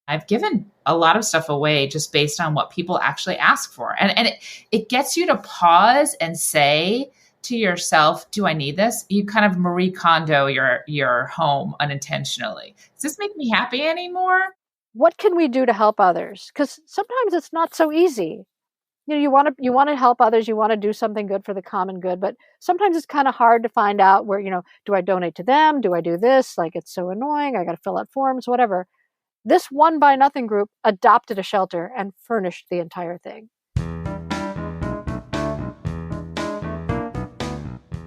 I've given a lot of stuff away just based on what people actually ask for. And it gets you to pause and say to yourself, do I need this? You kind of Marie Kondo your home unintentionally. Does this make me happy anymore? What can we do to help others? Because sometimes it's not so easy. You want to help others, you want to do something good for the common good, but sometimes it's kind of hard to find out where, do I donate to them? Do I do this? Like, it's so annoying. I got to fill out forms, whatever. This One by Nothing group adopted a shelter and furnished the entire thing.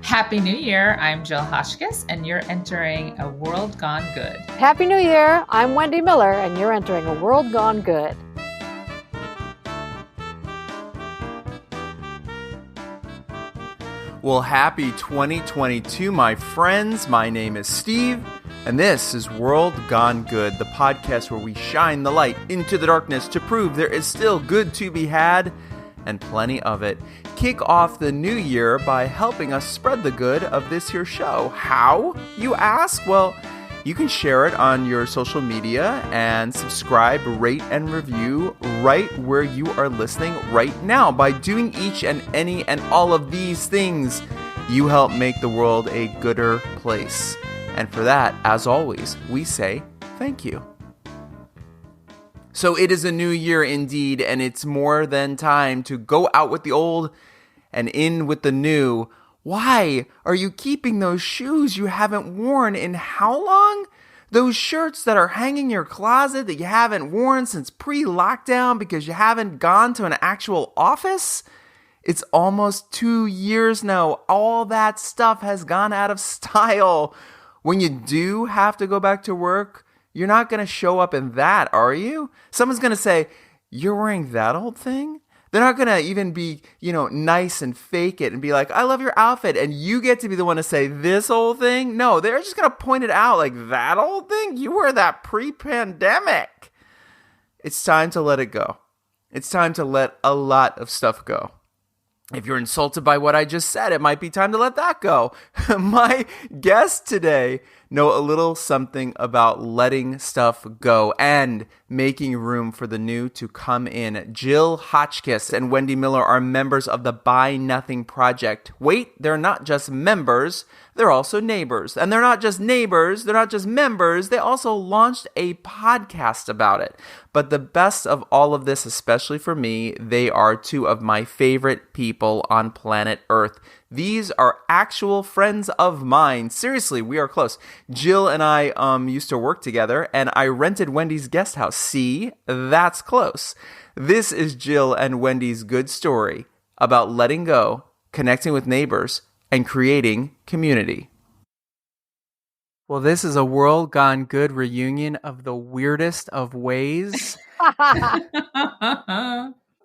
Happy New Year. I'm Jill Hotchkiss, and you're entering A World Gone Good. Happy New Year. I'm Wendy Miller, and you're entering A World Gone Good. Well, happy 2022, my friends. My name is Steve, and this is World Gone Good, the podcast where we shine the light into the darkness to prove there is still good to be had, and plenty of it. Kick off the new year by helping us spread the good of this here show. How, you ask? Well, you can share it on your social media and subscribe, rate, and review right where you are listening right now. By doing each and any and all of these things, you help make the world a gooder place. And for that, as always, we say thank you. So it is a new year indeed, and it's more than time to go out with the old and in with the new. Why are you keeping those shoes you haven't worn in how long? Those shirts that are hanging in your closet that you haven't worn since pre-lockdown because you haven't gone to an actual office? It's almost 2 years now. All that stuff has gone out of style. When you do have to go back to work, you're not going to show up in that, are you? Someone's going to say, you're wearing that old thing? They're not going to even be, nice and fake it and be like, I love your outfit. And you get to be the one to say this old thing. No, they're just going to point it out like, that old thing? You wear that pre-pandemic. It's time to let it go. It's time to let a lot of stuff go. If you're insulted by what I just said, it might be time to let that go. My guests today know a little something about letting stuff go and making room for the new to come in. Jill Hotchkiss and Wendy Miller are members of the Buy Nothing Project. Wait, they're not just members, they're also neighbors. And they're not just neighbors, they're not just members, they also launched a podcast about it. But the best of all of this, especially for me, they are two of my favorite people on planet Earth. These are actual friends of mine. Seriously, we are close. Jill and I used to work together, and I rented Wendy's guest house. See, that's close. This is Jill and Wendy's good story about letting go, connecting with neighbors, and creating community. Well, this is a World Gone Good reunion of the weirdest of ways.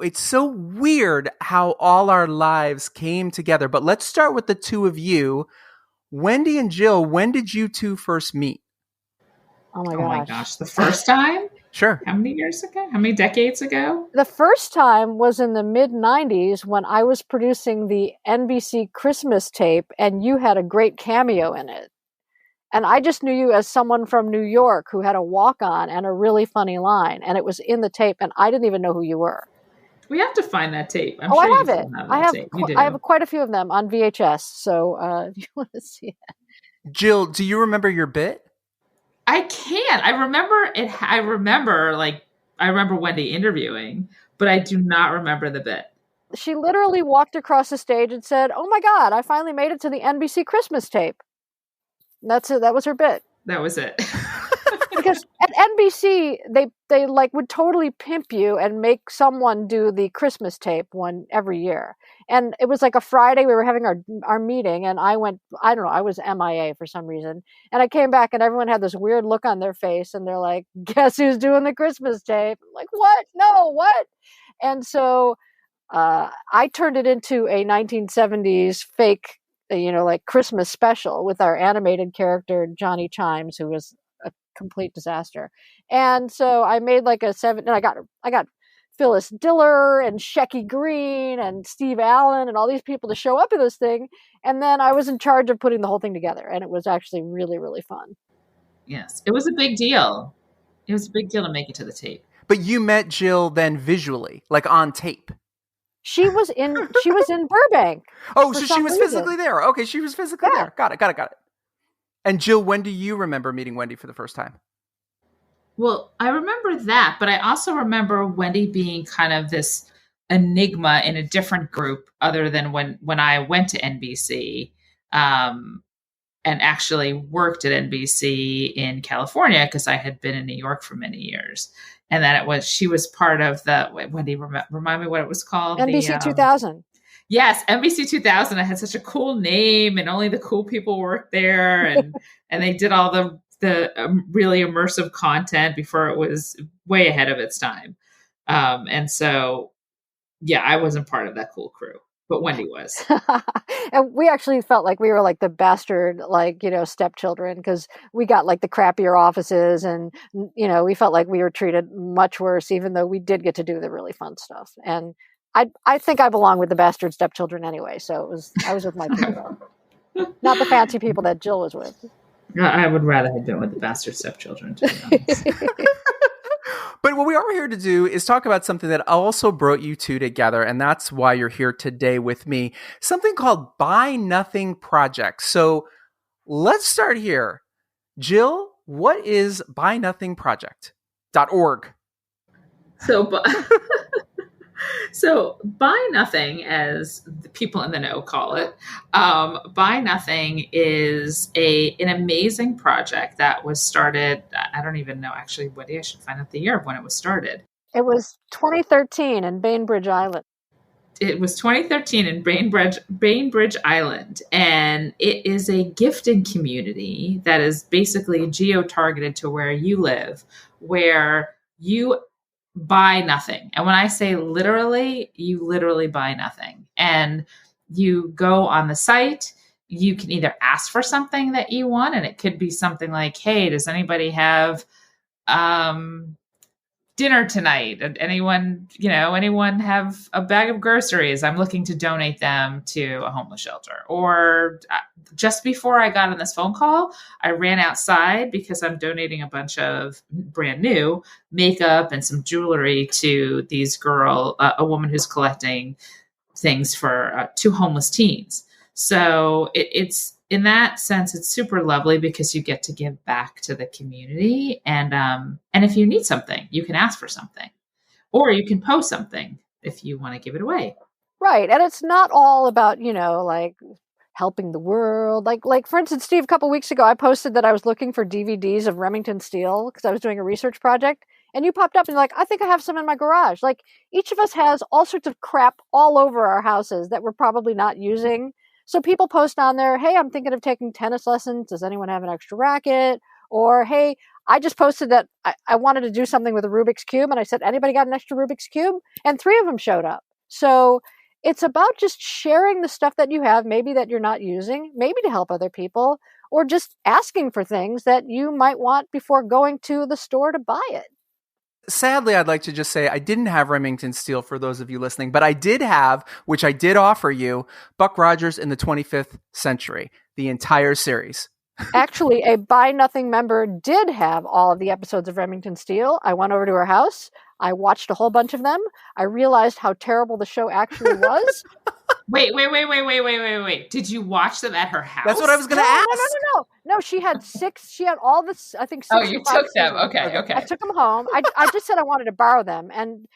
It's so weird how all our lives came together. But let's start with the two of you. Wendy and Jill, when did you two first meet? Oh my gosh. The first time? Sure. How many years ago? How many decades ago? The first time was in the mid-90s when I was producing the NBC Christmas tape and you had a great cameo in it. And I just knew you as someone from New York who had a walk-on and a really funny line. And it was in the tape and I didn't even know who you were. We have to find that tape. I have it. I have quite a few of them on VHS. So if you want to see it. Jill, do you remember your bit? I can't. I remember it. I remember Wendy interviewing, but I do not remember the bit. She literally walked across the stage and said, "Oh my God, I finally made it to the NBC Christmas tape." That's it. That was her bit. That was it. Because at NBC, they would totally pimp you and make someone do the Christmas tape one every year. And it was like a Friday, we were having our meeting and I went, I don't know, I was MIA for some reason. And I came back and everyone had this weird look on their face and they're like, guess who's doing the Christmas tape? I'm like, what? No, what? And so I turned it into a 1970s fake, Christmas special with our animated character, Johnny Chimes, who was a complete disaster. And so I made and I got Phyllis Diller and Shecky Green and Steve Allen and all these people to show up in this thing. And then I was in charge of putting the whole thing together. And it was actually really, really fun. Yes, it was a big deal. It was a big deal to make it to the tape. But you met Jill then visually, like on tape. She was in Burbank. Oh, so she was physically there. Okay, she was physically there. Got it. And Jill, when do you remember meeting Wendy for the first time? Well, I remember that, but I also remember Wendy being kind of this enigma in a different group other than when I went to NBC and actually worked at NBC in California, because I had been in New York for many years. And then she was part of the, Wendy, remind me what it was called? NBC 2000. Yes, NBC 2000. It had such a cool name, and only the cool people worked there, and they did all the really immersive content before it was way ahead of its time. And so, yeah, I wasn't part of that cool crew, but Wendy was. And we actually felt like we were like the bastard, like, stepchildren, because we got like the crappier offices, and, we felt like we were treated much worse, even though we did get to do the really fun stuff. And I think I belong with the bastard stepchildren anyway. So I was with my people, not the fancy people that Jill was with. I would rather have been with the bastard stepchildren, to be honest. But what we are here to do is talk about something that also brought you two together, and that's why you're here today with me. Something called Buy Nothing Project. So let's start here. Jill, what is BuyNothingProject.org? So Buy Nothing, as the people in the know call it, Buy Nothing is an amazing project that was started. I don't even know, actually, Wendy, I should find out the year of when it was started. It was 2013 in Bainbridge Island. It was 2013 in Bainbridge Island, and it is a gifting community that is basically geo-targeted to where you live, where you buy nothing. And when I say literally, you literally buy nothing. And you go on the site, you can either ask for something that you want, and it could be something like, hey, does anybody have dinner tonight? Anyone have a bag of groceries? I'm looking to donate them to a homeless shelter. Or just before I got on this phone call, I ran outside because I'm donating a bunch of brand new makeup and some jewelry to a woman who's collecting things for 2 homeless teens. So it's in that sense, it's super lovely because you get to give back to the community. And if you need something, you can ask for something, or you can post something if you want to give it away. Right. And it's not all about, like helping the world. Like for instance, Steve, a couple of weeks ago, I posted that I was looking for DVDs of Remington Steele because I was doing a research project. And you popped up and you're like, I think I have some in my garage. Like, each of us has all sorts of crap all over our houses that we're probably not using. So people post on there, hey, I'm thinking of taking tennis lessons. Does anyone have an extra racket? Or, hey, I just posted that I wanted to do something with a Rubik's Cube. And I said, anybody got an extra Rubik's Cube? And 3 of them showed up. So it's about just sharing the stuff that you have, maybe that you're not using, maybe to help other people, or just asking for things that you might want before going to the store to buy it. Sadly, I'd like to just say I didn't have Remington Steele for those of you listening, but I did have, which I did offer you, Buck Rogers in the 25th Century, the entire series. Actually, a Buy Nothing member did have all of the episodes of Remington Steele. I went over to her house. I watched a whole bunch of them. I realized how terrible the show actually was. Wait. Did you watch them at her house? That's what I was going to ask. No, she had 6. She had all this, I think, 6. Oh, you took them. Okay. I took them home. I just said I wanted to borrow them. And,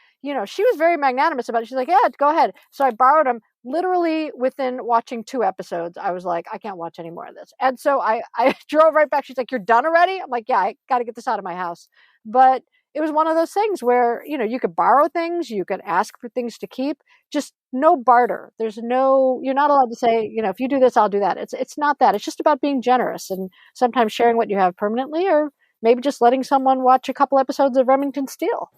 she was very magnanimous about it. She's like, yeah, go ahead. So I borrowed them. Literally within watching 2 episodes, I was like, I can't watch any more of this. And so I drove right back. She's like, you're done already? I'm like, yeah, I got to get this out of my house. But it was one of those things where, you could borrow things, you could ask for things to keep, just no barter. You're not allowed to say, if you do this, I'll do that. It's not that. It's just about being generous and sometimes sharing what you have permanently, or maybe just letting someone watch a couple episodes of Remington Steele.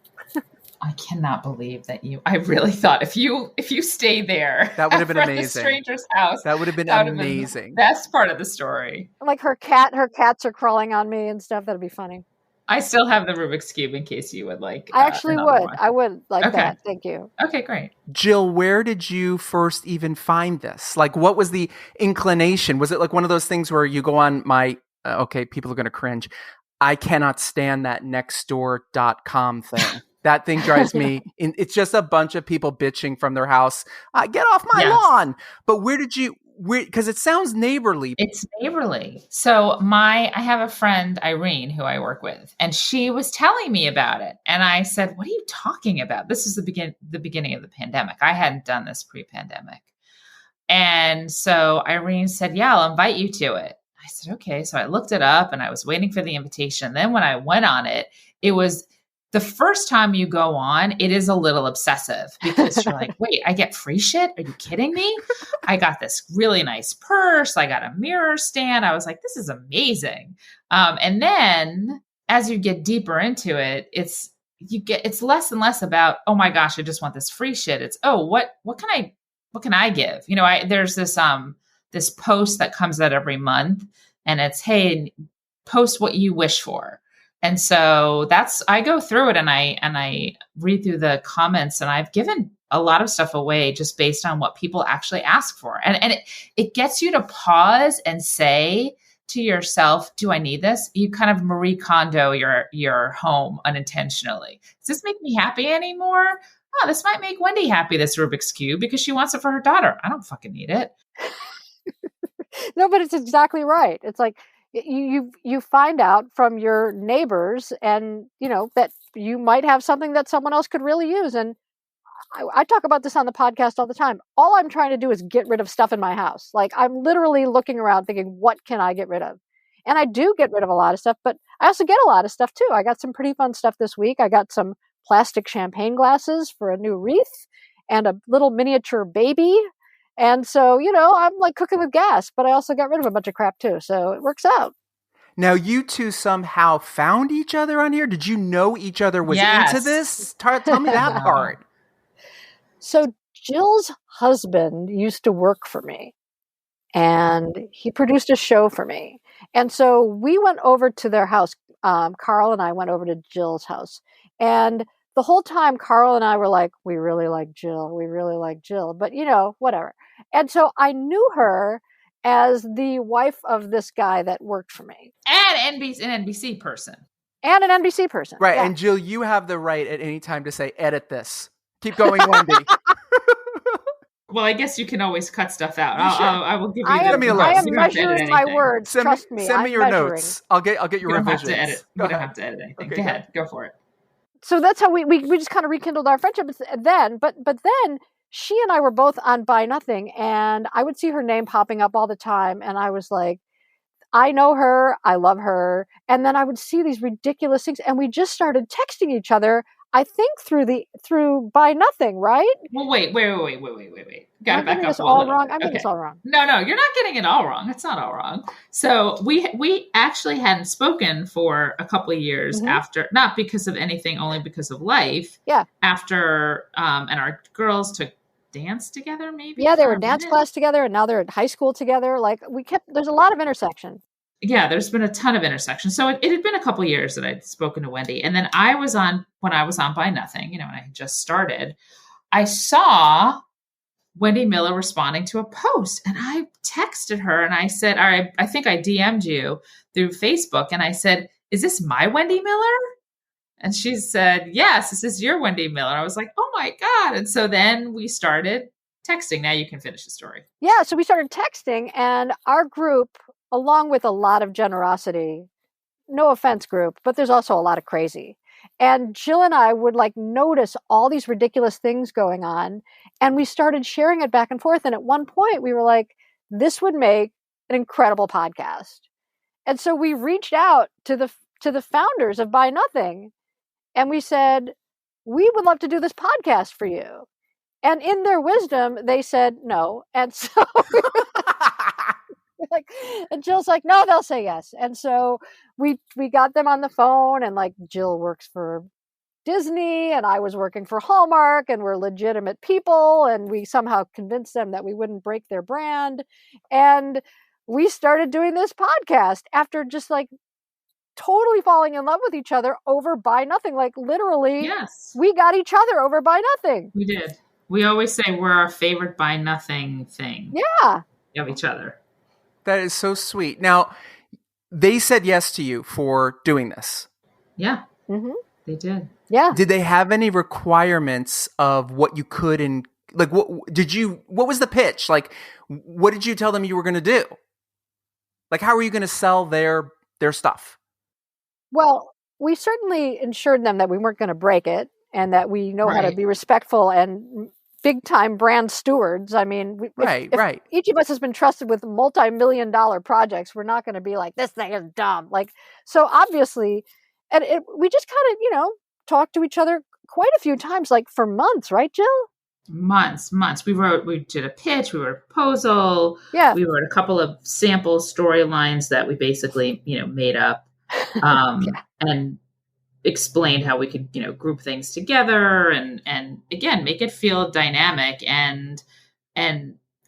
I cannot believe that I really thought if you stayed there, that would have been amazing. The stranger's house, that would have been amazing. The best part of the story. Like her cats are crawling on me and stuff. That'd be funny. I still have the Rubik's Cube in case you would like. I actually would. One. I would like that. Thank you. Okay, great. Jill, where did you first even find this? Like, what was the inclination? Was it like one of those things where you go on my, okay, people are going to cringe. I cannot stand that nextdoor.com thing. That thing drives me. It's just a bunch of people bitching from their house. Get off my lawn. But because it sounds neighborly. It's neighborly. So I have a friend, Irene, who I work with, and she was telling me about it. And I said, what are you talking about? This is the beginning of the pandemic. I hadn't done this pre-pandemic. And so Irene said, yeah, I'll invite you to it. I said, okay. So I looked it up and I was waiting for the invitation. Then when I went on it, it was the first time you go on, it is a little obsessive because you're like, wait, I get free shit? Are you kidding me? I got this really nice purse. I got a mirror stand. I was like, this is amazing. And then as you get deeper into it, it's less and less about, oh my gosh, I just want this free shit. It's, oh, what can I give? You know, there's this post that comes out every month and it's, hey, post what you wish for. And so I go through it and I read through the comments, and I've given a lot of stuff away just based on what people actually ask for. And it gets you to pause and say to yourself, do I need this? You kind of Marie Kondo your home unintentionally. Does this make me happy anymore? Oh, this might make Wendy happy, this Rubik's Cube, because she wants it for her daughter. I don't fucking need it. No, but it's exactly right. It's like, you find out from your neighbors, and that you might have something that someone else could really use. And I talk about this on the podcast all the time. All I'm trying to do is get rid of stuff in my house. Like, I'm literally looking around thinking, what can I get rid of? And I do get rid of a lot of stuff, but I also get a lot of stuff too. I got some pretty fun stuff this week. I got some plastic champagne glasses for a new wreath and a little miniature baby. And so, I'm like cooking with gas, but I also got rid of a bunch of crap too. So it works out. Now, you two somehow found each other on here. Did you know each other was into this? Tell me that part. So Jill's husband used to work for me, and he produced a show for me. And so we went over to their house. Carl and I went over to Jill's house. And the whole time, Carl and I were like, we really like Jill. We really like Jill. But, whatever. And so I knew her as the wife of this guy that worked for me. And an NBC person. And an NBC person. Right. Yeah. And Jill, you have the right at any time to say, edit this. Keep going, Wendy. Well, I guess you can always cut stuff out. I will give you I am measuring my words. Trust me. Send me your measuring. Notes. I'll get your revisions. You don't have to edit anything. Okay, go ahead. Go for it. So that's how we just kind of rekindled our friendship then. But then she and I were both on Buy Nothing, and I would see her name popping up all the time. And I was like, I know her. I love her. And then I would see these ridiculous things, and we just started texting each other. I think through Buy Nothing, right? Well, wait. Got to back up. This all wrong. I mean, it's all wrong. No, you're not getting it all wrong. It's not all wrong. So we actually hadn't spoken for a couple of years after, not because of anything, only because of life. Yeah. After and our girls took dance together, maybe. Yeah, they were dance class together, and now they're at high school together. Like there's a lot of intersection. Yeah, there's been a ton of intersection. So it had been a couple of years that I'd spoken to Wendy. And then when I was on Buy Nothing, when I had just started, I saw Wendy Miller responding to a post. And I texted her and I said, all right, I think I DM'd you through Facebook. And I said, is this my Wendy Miller? And she said, yes, this is your Wendy Miller. I was like, oh my God. And so then we started texting. Now you can finish the story. Yeah, so we started texting, and our group, along with a lot of generosity, no offense group, but there's also a lot of crazy. And Jill and I would notice all these ridiculous things going on, and we started sharing it back and forth. And at one point we were like, this would make an incredible podcast. And so we reached out to the founders of Buy Nothing, and we said, we would love to do this podcast for you. And in their wisdom, they said no. And so and Jill's like, no, they'll say yes. And so we got them on the phone, and Jill works for Disney and I was working for Hallmark, and we're legitimate people, and we somehow convinced them that we wouldn't break their brand. And we started doing this podcast after just totally falling in love with each other over Buy Nothing. Literally, yes, we got each other over Buy Nothing. We did. We always say we're our favorite Buy Nothing thing. Yeah. Of each other. That is so sweet. Now, they said yes to you for doing this. Yeah, Mm-hmm. they did. Yeah. Did they have any requirements of what you could and like what was the pitch? Like what did you tell them you were going to do? Like how are you going to sell their stuff? Well, we certainly ensured them that we weren't going to break it and that we know how to Right. be respectful and big time brand stewards. I mean, if each of us has been trusted with multi-million-dollar projects, we're not going to be like, this thing is dumb. Like, so obviously, and we just kind of, talked to each other quite a few times, like for months, right, Jill? Months. We did a pitch, we wrote a proposal. Yeah. We wrote a couple of sample storylines that we basically, made up, and explained how we could, group things together and again, make it feel dynamic and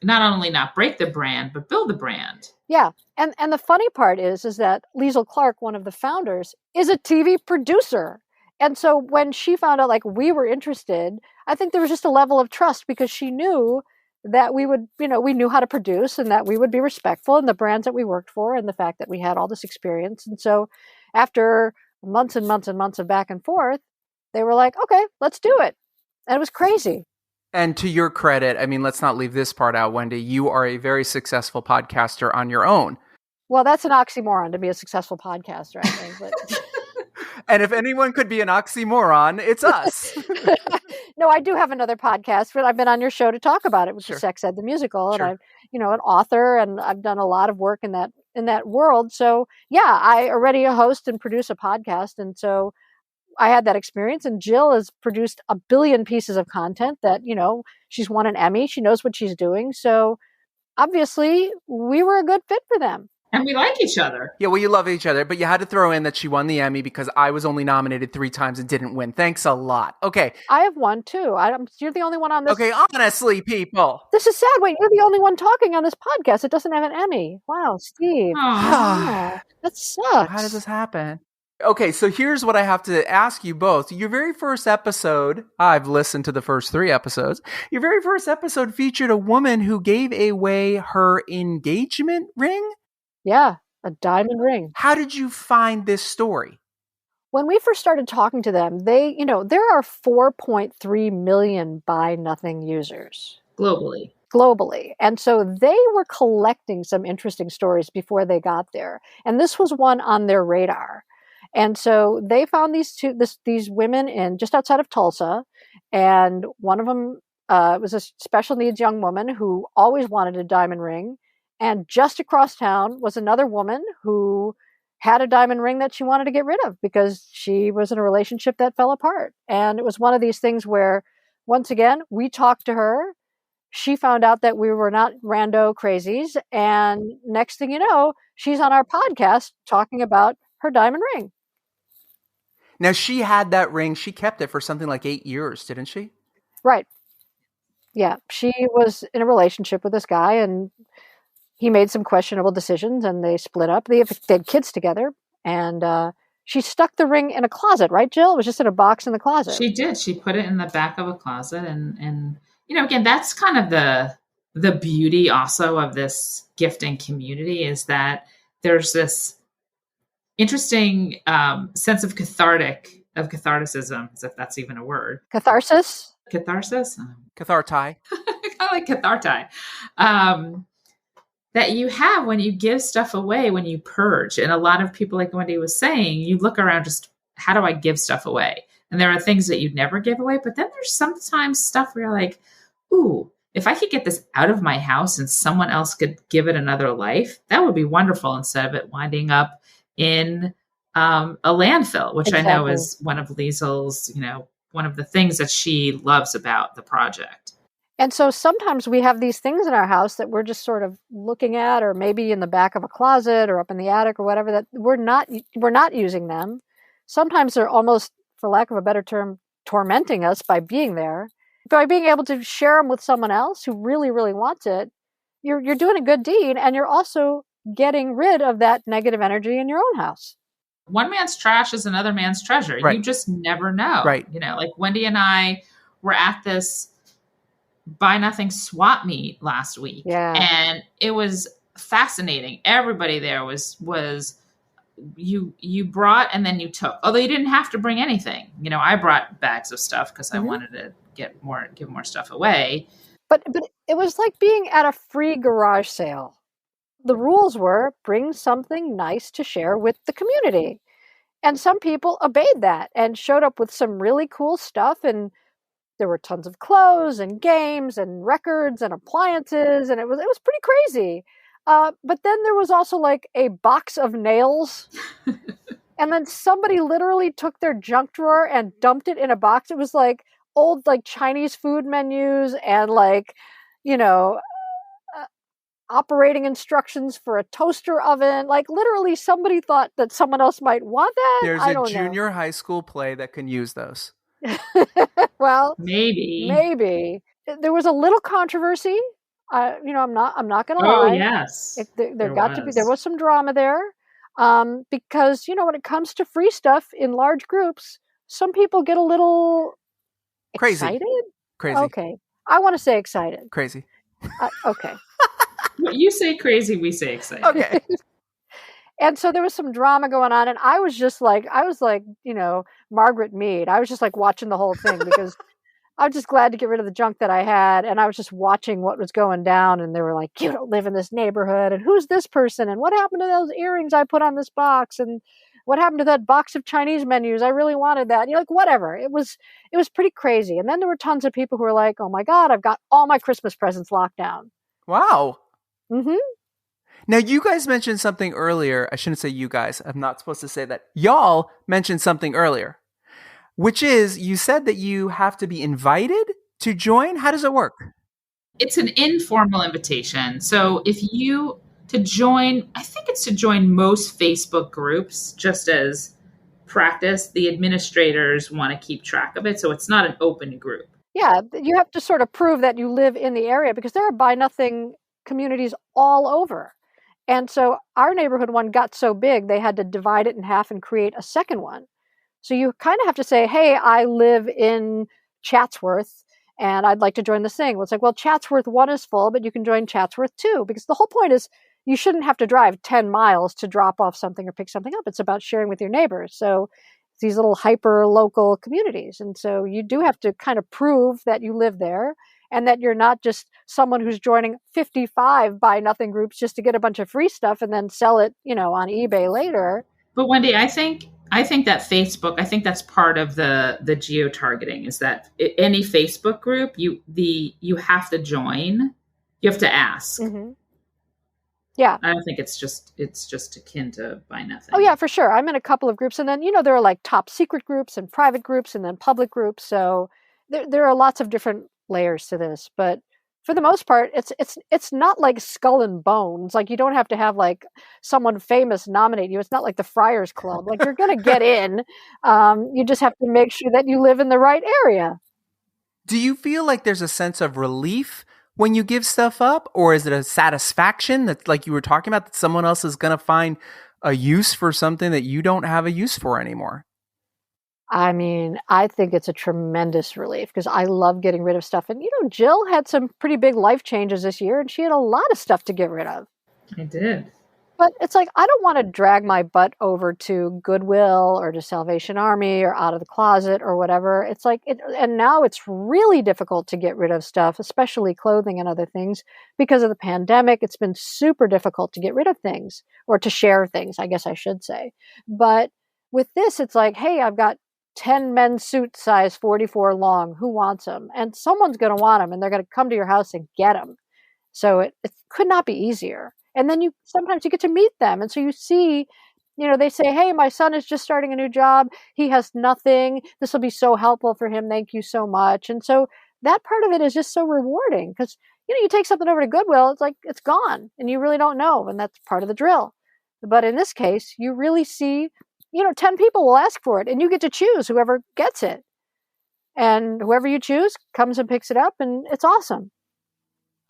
not only not break the brand, but build the brand. Yeah. And the funny part is that Liesl Clark, one of the founders, is a TV producer. And so when she found out like we were interested, I think there was just a level of trust because she knew that we would, we knew how to produce and that we would be respectful in the brands that we worked for and the fact that we had all this experience. And so after months and months and months of back and forth, they were like, okay, let's do it. And it was crazy. And to your credit, I mean, let's not leave this part out, Wendy. You are a very successful podcaster on your own. Well, that's an oxymoron to be a successful podcaster, I think. But... And if anyone could be an oxymoron, it's us. No, I do have another podcast, but I've been on your show to talk about it, which is Sex Ed the Musical. Sure. And I'm, an author, and I've done a lot of work in that world. So yeah, I already host and produce a podcast. And so I had that experience, and Jill has produced a billion pieces of content that, she's won an Emmy. She knows what she's doing. So obviously we were a good fit for them. And we like each other. Yeah, well, you love each other, but you had to throw in that she won the Emmy because I was only nominated 3 times and didn't win. Thanks a lot. Okay. I have won too. You're the only one on this. Okay, honestly, people. This is sad. Wait, you're the only one talking on this podcast. It doesn't have an Emmy. Wow, Steve. Oh. That sucks. How did this happen? Okay, so here's what I have to ask you both. Your very first episode, I've listened to the first 3 episodes. Your very first episode featured a woman who gave away her engagement ring. Yeah, a diamond ring. How did you find this story? When we first started talking to them, there are 4.3 million Buy Nothing users. Globally. And so they were collecting some interesting stories before they got there. And this was one on their radar. And so they found these women in just outside of Tulsa. And one of them was a special needs young woman who always wanted a diamond ring. And just across town was another woman who had a diamond ring that she wanted to get rid of because she was in a relationship that fell apart. And it was one of these things where, once again, we talked to her. She found out that we were not rando crazies. And next thing you know, she's on our podcast talking about her diamond ring. Now, she had that ring. She kept it for something like 8 years, didn't she? Right. Yeah. She was in a relationship with this guy, and he made some questionable decisions, and they split up. They had kids together, and she stuck the ring in a closet, right, Jill? It was just in a box in the closet. She did. She put it in the back of a closet, and again, that's kind of the beauty also of this gifting community is that there's this interesting sense of catharticism, as if that's even a word. Catharsis? Catharsis? Cathartai. I like cathartai. That you have when you give stuff away, when you purge. And a lot of people, like Wendy was saying, you look around just, how do I give stuff away? And there are things that you'd never give away, but then there's sometimes stuff where you're like, ooh, if I could get this out of my house and someone else could give it another life, that would be wonderful instead of it winding up in a landfill, which Exactly. I know is one of Liesl's, one of the things that she loves about the project. And so sometimes we have these things in our house that we're just sort of looking at, or maybe in the back of a closet or up in the attic or whatever, that we're not using them. Sometimes they're almost, for lack of a better term, tormenting us by being there. By being able to share them with someone else who really, really wants it, you're doing a good deed, and you're also getting rid of that negative energy in your own house. One man's trash is another man's treasure. Right. You just never know. Right. Like Wendy and I were at this Buy Nothing swap meet last week. Yeah. And it was fascinating. Everybody there was you brought and then you took. Although you didn't have to bring anything. I brought bags of stuff because I wanted to give more stuff away. But it was like being at a free garage sale. The rules were bring something nice to share with the community. And some people obeyed that and showed up with some really cool stuff. And there were tons of clothes and games and records and appliances. And it was pretty crazy. But then there was also like a box of nails. And then somebody literally took their junk drawer and dumped it in a box. It was like old like Chinese food menus and like, operating instructions for a toaster oven. Like literally somebody thought that someone else might want that. There's a junior high school play that can use those. Well, maybe there was a little controversy. I'm not going to lie. Oh yes, there was some drama there. Because when it comes to free stuff in large groups, some people get a little excited. Crazy. Okay, I want to say excited. Crazy. Okay. You say crazy, we say excited. Okay. And so there was some drama going on, and I was like, Margaret Mead. I was just like watching the whole thing because I was just glad to get rid of the junk that I had, and I was just watching what was going down, and they were like, you don't live in this neighborhood, and who's this person, and what happened to those earrings I put on this box, and what happened to that box of Chinese menus? I really wanted that. And you're like, whatever. It was pretty crazy. And then there were tons of people who were like, oh my God, I've got all my Christmas presents locked down. Wow. Mm-hmm. Now, you guys mentioned something earlier. I shouldn't say you guys. I'm not supposed to say that. Y'all mentioned something earlier, which is you said that you have to be invited to join. How does it work? It's an informal invitation. So to join, I think it's to join most Facebook groups just as practice. The administrators want to keep track of it. So it's not an open group. Yeah, you have to sort of prove that you live in the area because there are Buy Nothing communities all over. And so our neighborhood one got so big, they had to divide it in half and create a second one. So you kind of have to say, hey, I live in Chatsworth and I'd like to join this thing. Well, it's like, well, Chatsworth 1 is full, but you can join Chatsworth 2 because the whole point is you shouldn't have to drive 10 miles to drop off something or pick something up. It's about sharing with your neighbors. So these little hyper local communities. And so you do have to kind of prove that you live there and that you're not just someone who's joining 55 Buy Nothing groups just to get a bunch of free stuff and then sell it, on eBay later. But Wendy, I think that Facebook, I think that's part of the geo-targeting is that any Facebook group, you have to join, you have to ask. Mm-hmm. Yeah. I don't think it's just akin to Buy Nothing. Oh yeah, for sure. I'm in a couple of groups and then, there are like top secret groups and private groups and then public groups. So there are lots of different layers to this, but for the most part, it's not like Skull and Bones. Like you don't have to have like someone famous nominate you. It's not like the Friars Club. Like you're going to get in. You just have to make sure that you live in the right area. Do you feel like there's a sense of relief when you give stuff up, or is it a satisfaction that, like you were talking about, that someone else is going to find a use for something that you don't have a use for anymore? I mean, I think it's a tremendous relief because I love getting rid of stuff. And, Jill had some pretty big life changes this year and she had a lot of stuff to get rid of. I did. But it's like, I don't want to drag my butt over to Goodwill or to Salvation Army or Out of the Closet or whatever. It's like, and now it's really difficult to get rid of stuff, especially clothing and other things. Because of the pandemic, it's been super difficult to get rid of things or to share things, I guess I should say. But with this, it's like, hey, I've got 10 men's suits size 44 long. Who wants them? And someone's going to want them and they're going to come to your house and get them. So it could not be easier. And then sometimes you get to meet them. And so you see, they say, hey, my son is just starting a new job. He has nothing. This will be so helpful for him. Thank you so much. And so that part of it is just so rewarding because, you take something over to Goodwill, it's like, it's gone and you really don't know. And that's part of the drill. But in this case, you really see, 10 people will ask for it and you get to choose whoever gets it. And whoever you choose comes and picks it up and it's awesome.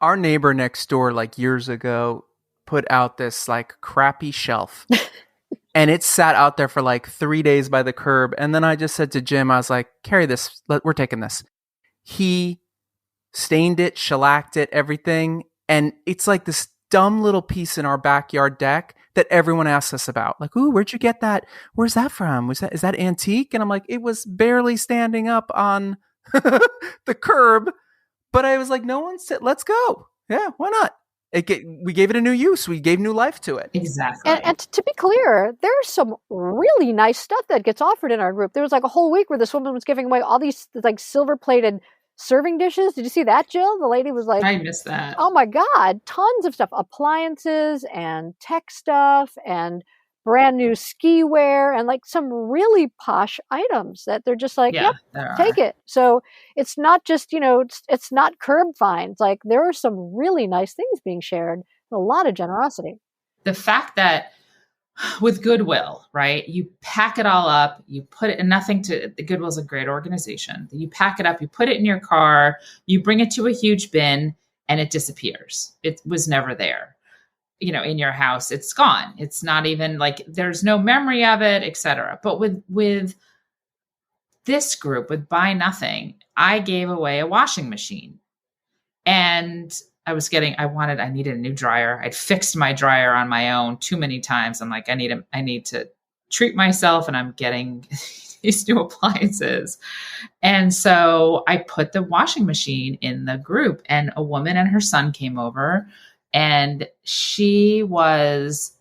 Our neighbor next door, like years ago, put out this like crappy shelf and it sat out there for like 3 days by the curb. And then I just said to Jim, I was like, carry this. We're taking this. He stained it, shellacked it, everything. And it's like this dumb little piece in our backyard deck that everyone asks us about. Like, ooh, where'd you get that? Where's that from? Is that antique? And I'm like, it was barely standing up on the curb, but I was like, no one said, let's go. Yeah, why not? We gave it a new use. We gave new life to it. Exactly. And to be clear, there's some really nice stuff that gets offered in our group. There was like a whole week where this woman was giving away all these like silver-plated serving dishes. Did you see that, Jill? The lady was like, I missed that. Oh my God, tons of stuff, appliances and tech stuff and brand new ski wear and like some really posh items that they're just like, yep, take it. So it's not just, it's not curb finds. Like there are some really nice things being shared, a lot of generosity. The fact that with Goodwill, right, you pack it all up, you put it in Goodwill's a great organization. You pack it up, you put it in your car, you bring it to a huge bin and it disappears. It was never there. In your house, it's gone. It's not even like there's no memory of it, etc. But with this group, with Buy Nothing, I gave away a washing machine, and I needed a new dryer. I'd fixed my dryer on my own too many times. I'm like, I need to treat myself, and I'm getting these new appliances. And so I put the washing machine in the group, and a woman and her son came over. And she was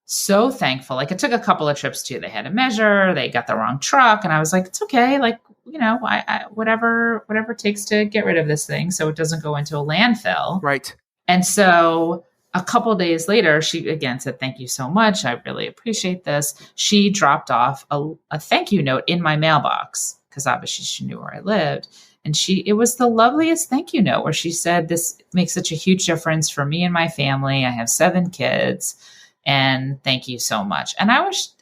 so thankful. Like it took a couple of trips too. They had to measure, they got the wrong truck. And I was like, it's okay. Like, I whatever it takes to get rid of this thing so it doesn't go into a landfill. Right. And so a couple of days later, she again said, thank you so much. I really appreciate this. She dropped off a thank you note in my mailbox because obviously she knew where I lived. And it was the loveliest thank you note where she said, this makes such a huge difference for me and my family. I have 7 kids and thank you so much. And I was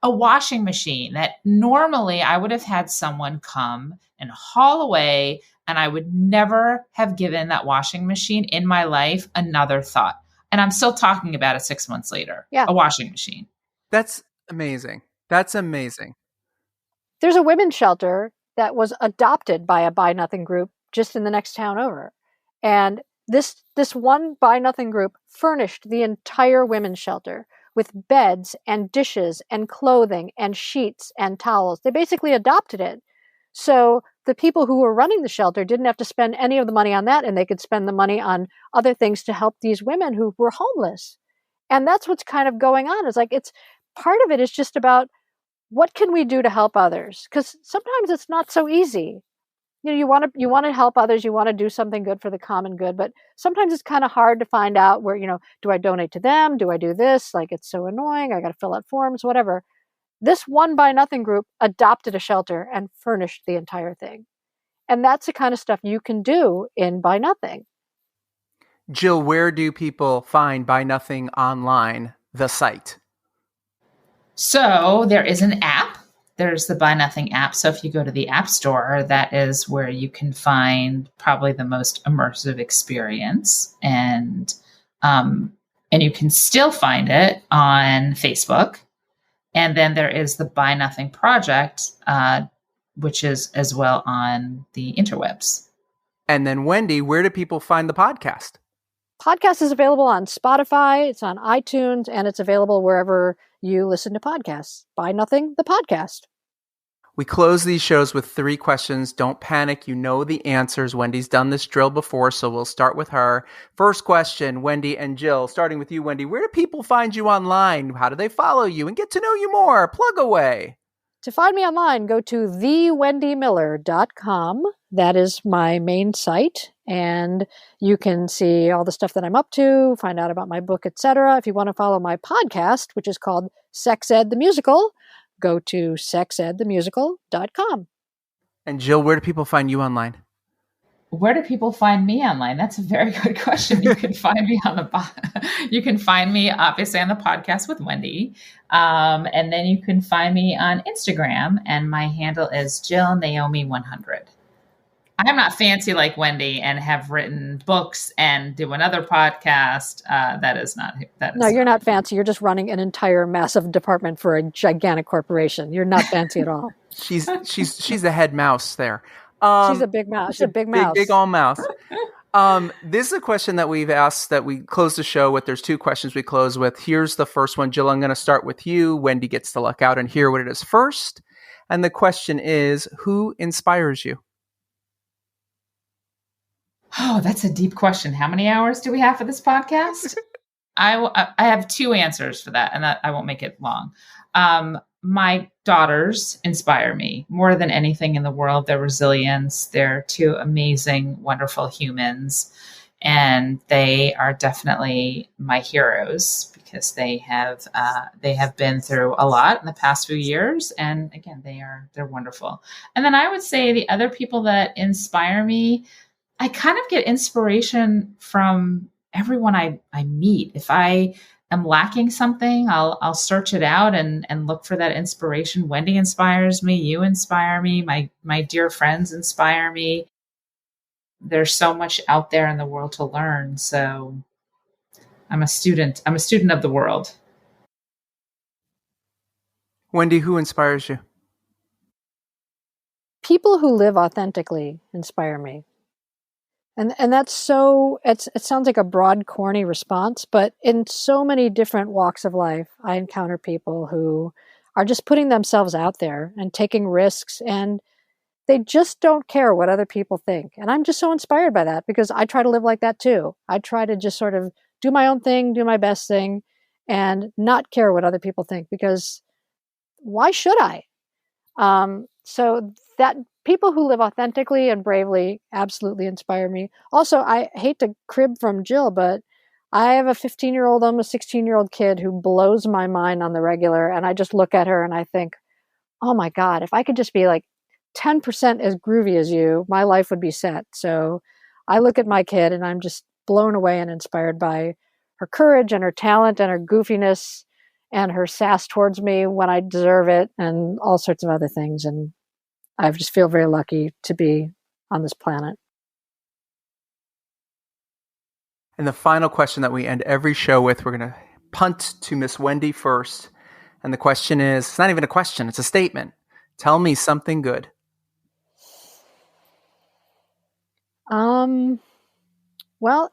a washing machine that normally I would have had someone come and haul away, and I would never have given that washing machine in my life another thought. And I'm still talking about it 6 months later. Yeah. A washing machine. That's amazing. That's amazing. There's a women's shelter that was adopted by a Buy Nothing group just in the next town over. And this one Buy Nothing group furnished the entire women's shelter with beds and dishes and clothing and sheets and towels. They basically adopted it. So the people who were running the shelter didn't have to spend any of the money on that, and they could spend the money on other things to help these women who were homeless. And that's what's kind of going on. It's like part of it is just about what can we do to help others? Because sometimes it's not so easy. You want to help others. You want to do something good for the common good. But sometimes it's kind of hard to find out where, do I donate to them? Do I do this? Like, it's so annoying. I got to fill out forms, whatever. This one Buy Nothing group adopted a shelter and furnished the entire thing. And that's the kind of stuff you can do in Buy Nothing. Jill, where do people find Buy Nothing online, the site? So there is an app. There's the Buy Nothing app. So if you go to the App Store, that is where you can find probably the most immersive experience. And you can still find it on Facebook. And then there is the Buy Nothing Project, which is as well on the interwebs. And then Wendy, where do people find the podcast? Podcast is available on Spotify, it's on iTunes, and it's available wherever you listen to podcasts. Buy Nothing, the podcast. We close these shows with 3 questions. Don't panic. You know the answers. Wendy's done this drill before, so we'll start with her. First question, Wendy and Jill, starting with you, Wendy. Where do people find you online? How do they follow you and get to know you more? Plug away. To find me online, go to thewendymiller.com. That is my main site, and you can see all the stuff that I'm up to, find out about my book, etc. If you want to follow my podcast, which is called Sex Ed the Musical, go to sexedthemusical.com. And Jill, where do people find you online? Where do people find me online? That's a very good question. You can find me you can find me obviously on the podcast with Wendy. And then you can find me on Instagram, and my handle is Jill Naomi 100. I'm not fancy like Wendy and have written books and do another podcast. No, you're not fancy. You're just running an entire massive department for a gigantic corporation. You're not fancy at all. She's the head mouse there. She's a big mouse. She's a big mouse. Big old mouse. This is a question that we've asked that we close the show with. There's 2 questions we close with. Here's the first one. Jill, I'm going to start with you. Wendy gets to luck out and hear what it is first. And the question is, who inspires you? Oh, that's a deep question. How many hours do we have for this podcast? I have 2 answers for that, and I won't make it long. My daughters inspire me more than anything in the world. Their resilience. They're 2 amazing, wonderful humans, and they are definitely my heroes because they have been through a lot in the past few years. And again, they're wonderful. And then I would say the other people that inspire me, I kind of get inspiration from everyone I meet. If I am lacking something, I'll search it out and look for that inspiration. Wendy inspires me. You inspire me. My dear friends inspire me. There's so much out there in the world to learn. So I'm a student of the world. Wendy, who inspires you? People who live authentically inspire me. And that's so, it sounds like a broad, corny response, but in so many different walks of life, I encounter people who are just putting themselves out there and taking risks, and they just don't care what other people think. And I'm just so inspired by that because I try to live like that too. I try to just sort of do my own thing, do my best thing, and not care what other people think, because why should I? So that people who live authentically and bravely absolutely inspire me. Also, I hate to crib from Jill, but I have a 15-year-old, almost 16-year-old kid who blows my mind on the regular. And I just look at her and I think, oh my God, if I could just be like 10% as groovy as you, my life would be set. So I look at my kid and I'm just blown away and inspired by her courage and her talent and her goofiness and her sass towards me when I deserve it and all sorts of other things. And I just feel very lucky to be on this planet. And the final question that we end every show with, we're going to punt to Miss Wendy first. And the question is, it's not even a question, it's a statement. Tell me something good. Well,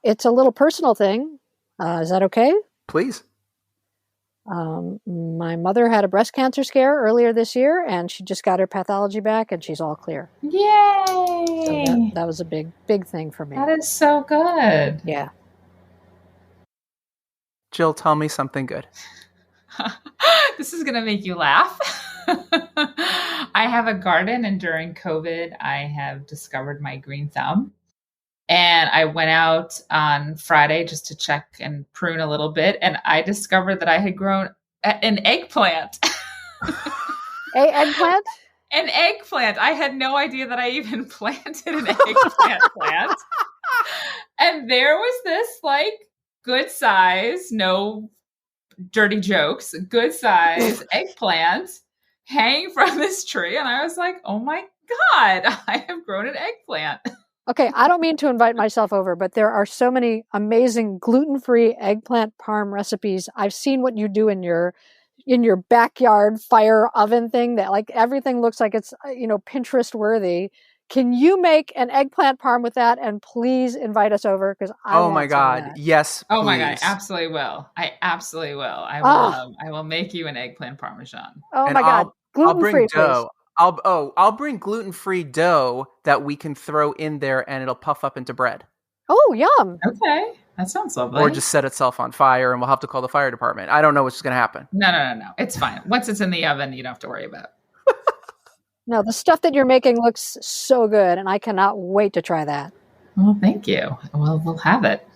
it's a little personal thing. Is that okay? Please. My mother had a breast cancer scare earlier this year, and she just got her pathology back, and she's all clear. Yay! So that was a big thing for me. That is so good. Yeah. Jill, tell me something good. This is going to make you laugh. I have a garden, and during COVID, I have discovered my green thumb. And I went out on Friday just to check and prune a little bit. And I discovered that I had grown an eggplant. Eggplant? An eggplant. I had no idea that I even planted an eggplant plant. And there was this like good size, no dirty jokes, good size eggplant hanging from this tree. And I was like, oh my God, I have grown an eggplant. Okay, I don't mean to invite myself over, but there are so many amazing gluten-free eggplant parm recipes. I've seen what you do in your backyard fire oven thing that like everything looks like it's, Pinterest worthy. Can you make an eggplant parm with that? And please invite us over because I want my God. Yes. Oh please. my God. I absolutely will. I will make you an eggplant parmesan. Oh my God. Gluten-free, I'll bring dough. please. I'll bring gluten-free dough that we can throw in there and it'll puff up into bread. Oh, yum. Okay. That sounds lovely. Or just set itself on fire and we'll have to call the fire department. I don't know what's going to happen. No. It's fine. Once it's in the oven, you don't have to worry about it. No, the stuff that you're making looks so good and I cannot wait to try that. Well, thank you. Well, we'll have it.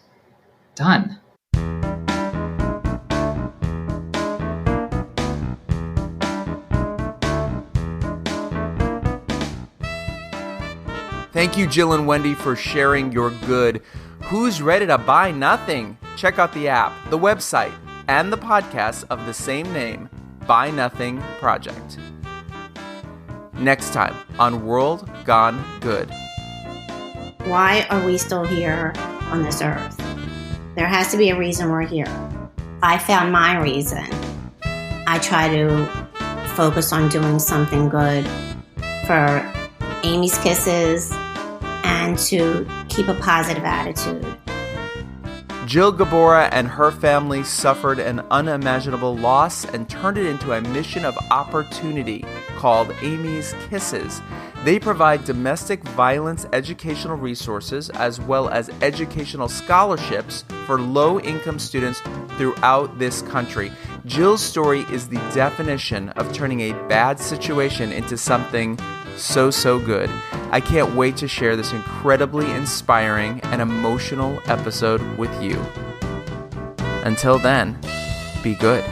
Done. Thank you, Jill and Wendy, for sharing your good. Who's ready to buy nothing? Check out the app, the website, and the podcast of the same name, Buy Nothing Project. Next time on World Gone Good. Why are we still here on this earth? There has to be a reason we're here. I found my reason. I try to focus on doing something good for Amy's Kisses and to keep a positive attitude. Jill Gabora and her family suffered an unimaginable loss and turned it into a mission of opportunity called Amy's Kisses. They provide domestic violence educational resources as well as educational scholarships for low-income students throughout this country. Jill's story is the definition of turning a bad situation into something so good. I can't wait to share this incredibly inspiring and emotional episode with you. Until then, be good.